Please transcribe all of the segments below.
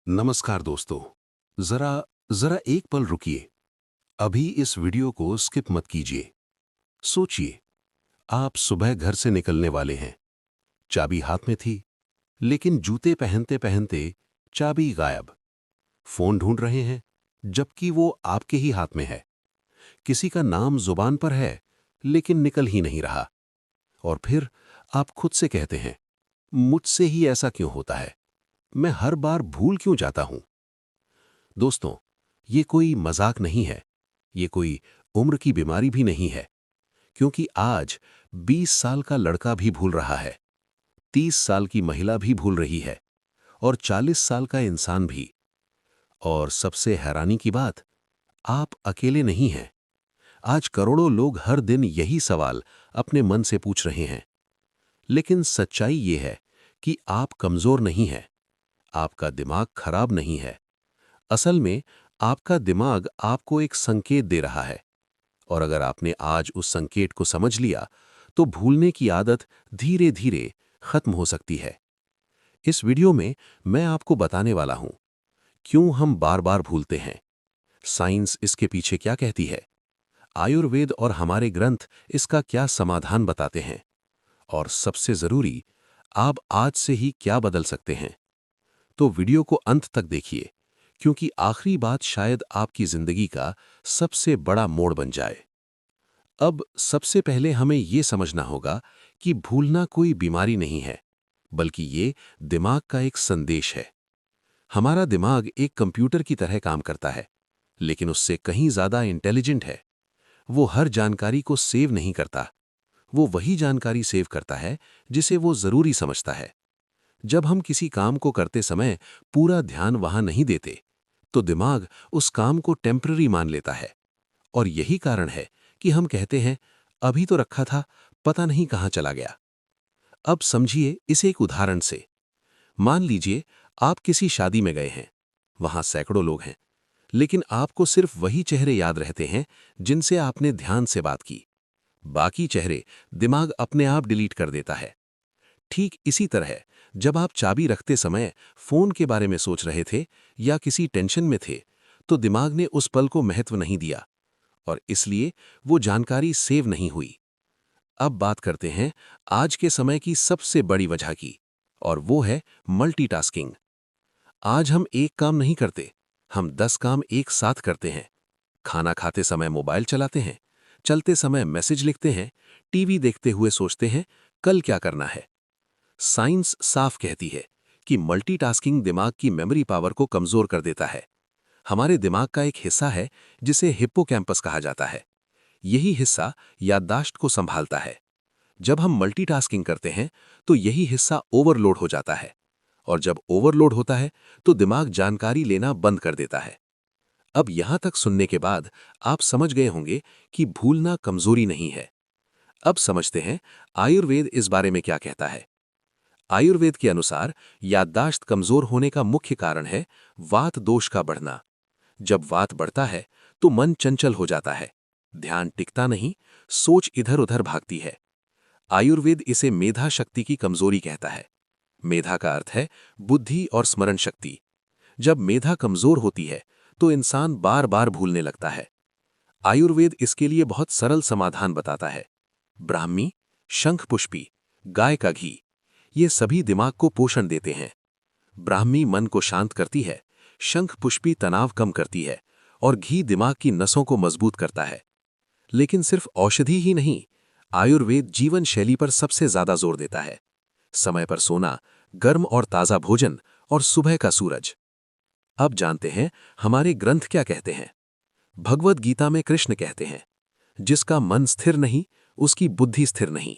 नमस्कार दोस्तों। जरा जरा एक पल रुकिए। अभी इस वीडियो को स्किप मत कीजिए। सोचिए, आप सुबह घर से निकलने वाले हैं। चाबी हाथ में थी, लेकिन जूते पहनते पहनते चाबी गायब। फोन ढूंढ रहे हैं, जबकि वो आपके ही हाथ में है। किसी का नाम जुबान पर है, लेकिन निकल ही नहीं रहा। और फिर आप खुद से कहते हैं, मुझसे ही ऐसा क्यों होता है? मैं हर बार भूल क्यों जाता हूं? दोस्तों, ये कोई मजाक नहीं है। ये कोई उम्र की बीमारी भी नहीं है। क्योंकि आज 20 साल का लड़का भी भूल रहा है, 30 साल की महिला भी भूल रही है, और 40 साल का इंसान भी। और सबसे हैरानी की बात, आप अकेले नहीं हैं। आज करोड़ों लोग हर दिन यही सवाल अपने मन से पूछ रहे हैं। लेकिन सच्चाई ये है कि आप कमजोर नहीं हैं, आपका दिमाग खराब नहीं है। असल में आपका दिमाग आपको एक संकेत दे रहा है, और अगर आपने आज उस संकेत को समझ लिया, तो भूलने की आदत धीरे धीरे खत्म हो सकती है। इस वीडियो में मैं आपको बताने वाला हूं, क्यों हम बार बार भूलते हैं, साइंस इसके पीछे क्या कहती है, आयुर्वेद और हमारे ग्रंथ इसका क्या समाधान बताते हैं, और सबसे जरूरी, आप आज से ही क्या बदल सकते हैं। तो वीडियो को अंत तक देखिए, क्योंकि आखिरी बात शायद आपकी जिंदगी का सबसे बड़ा मोड़ बन जाए। अब सबसे पहले हमें यह समझना होगा कि भूलना कोई बीमारी नहीं है, बल्कि ये दिमाग का एक संदेश है। हमारा दिमाग एक कंप्यूटर की तरह काम करता है, लेकिन उससे कहीं ज्यादा इंटेलिजेंट है। वो हर जानकारी को सेव नहीं करता। वो वही जानकारी सेव करता है जिसे वो जरूरी समझता है। जब हम किसी काम को करते समय पूरा ध्यान वहां नहीं देते, तो दिमाग उस काम को टेम्पररी मान लेता है। और यही कारण है कि हम कहते हैं, अभी तो रखा था, पता नहीं कहां चला गया। अब समझिए इसे एक उदाहरण से। मान लीजिए आप किसी शादी में गए हैं। वहां सैकड़ों लोग हैं, लेकिन आपको सिर्फ वही चेहरे याद रहते हैं जिनसे आपने ध्यान से बात की। बाकी चेहरे दिमाग अपने आप डिलीट कर देता है। ठीक इसी तरह, जब आप चाबी रखते समय फोन के बारे में सोच रहे थे या किसी टेंशन में थे, तो दिमाग ने उस पल को महत्व नहीं दिया, और इसलिए वो जानकारी सेव नहीं हुई। अब बात करते हैं आज के समय की सबसे बड़ी वजह की, और वो है मल्टीटास्किंग। आज हम एक काम नहीं करते, हम 10 काम एक साथ करते हैं। खाना खाते समय मोबाइल चलाते हैं, चलते समय मैसेज लिखते हैं, टीवी देखते हुए सोचते हैं कल क्या करना है। साइंस साफ कहती है कि मल्टीटास्किंग दिमाग की मेमोरी पावर को कमजोर कर देता है। हमारे दिमाग का एक हिस्सा है जिसे हिप्पोकैम्पस कहा जाता है। यही हिस्सा याददाश्त को संभालता है। जब हम मल्टीटास्किंग करते हैं, तो यही हिस्सा ओवरलोड हो जाता है, और जब ओवरलोड होता है, तो दिमाग जानकारी लेना बंद कर देता है। अब यहां तक सुनने के बाद आप समझ गए होंगे कि भूलना कमजोरी नहीं है। अब समझते हैं आयुर्वेद इस बारे में क्या कहता है। आयुर्वेद के अनुसार याददाश्त कमजोर होने का मुख्य कारण है वात दोष का बढ़ना। जब वात बढ़ता है, तो मन चंचल हो जाता है, ध्यान टिकता नहीं, सोच इधर उधर भागती है। आयुर्वेद इसे मेधा शक्ति की कमजोरी कहता है। मेधा का अर्थ है बुद्धि और स्मरण शक्ति। जब मेधा कमजोर होती है, तो इंसान बार बार भूलने लगता है। आयुर्वेद इसके लिए बहुत सरल समाधान बताता है। ब्राह्मी, शंखपुष्पी, गाय का घी, ये सभी दिमाग को पोषण देते हैं। ब्राह्मी मन को शांत करती है, शंखपुष्पी तनाव कम करती है, और घी दिमाग की नसों को मजबूत करता है। लेकिन सिर्फ औषधि ही नहीं, आयुर्वेद जीवन शैली पर सबसे ज्यादा जोर देता है। समय पर सोना, गर्म और ताजा भोजन, और सुबह का सूरज। अब जानते हैं हमारे ग्रंथ क्या कहते हैं। भगवद गीता में कृष्ण कहते हैं, जिसका मन स्थिर नहीं, उसकी बुद्धि स्थिर नहीं,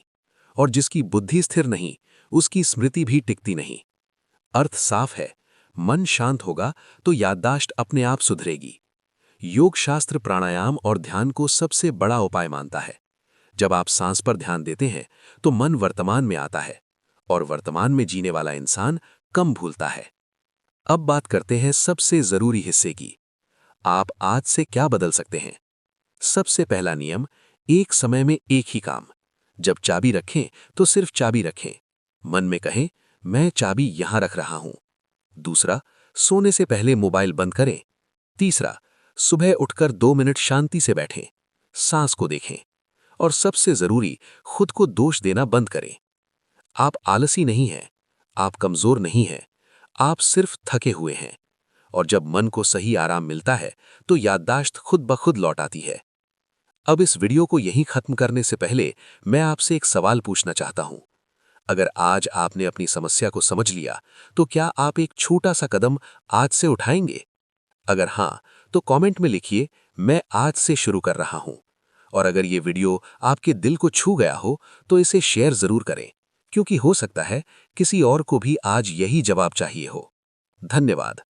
और जिसकी बुद्धि स्थिर नहीं, उसकी स्मृति भी टिकती नहीं। अर्थ साफ है, मन शांत होगा तो याददाश्त अपने आप सुधरेगी। योग शास्त्र प्राणायाम और ध्यान को सबसे बड़ा उपाय मानता है। जब आप सांस पर ध्यान देते हैं, तो मन वर्तमान में आता है, और वर्तमान में जीने वाला इंसान कम भूलता है। अब बात करते हैं सबसे जरूरी हिस्से की। आप आज से क्या बदल सकते हैं। सबसे पहला नियम, एक समय में एक ही काम। जब चाबी रखें, तो सिर्फ चाबी रखें। मन में कहें, मैं चाबी यहां रख रहा हूं। दूसरा, सोने से पहले मोबाइल बंद करें। तीसरा, सुबह उठकर 2 मिनट शांति से बैठें, सांस को देखें। और सबसे जरूरी, खुद को दोष देना बंद करें। आप आलसी नहीं हैं, आप कमजोर नहीं हैं, आप सिर्फ थके हुए हैं। और जब मन को सही आराम मिलता है तो याददाश्त खुद ब खुद लौट आती है। अब इस वीडियो को यहीं खत्म करने से पहले मैं आपसे एक सवाल पूछना चाहता हूं। अगर आज आपने अपनी समस्या को समझ लिया, तो क्या आप एक छोटा सा कदम आज से उठाएंगे? अगर हां, तो कमेंट में लिखिए, मैं आज से शुरू कर रहा हूं। और अगर ये वीडियो आपके दिल को छू गया हो, तो इसे शेयर जरूर करें, क्योंकि हो सकता है किसी और को भी आज यही जवाब चाहिए हो। धन्यवाद।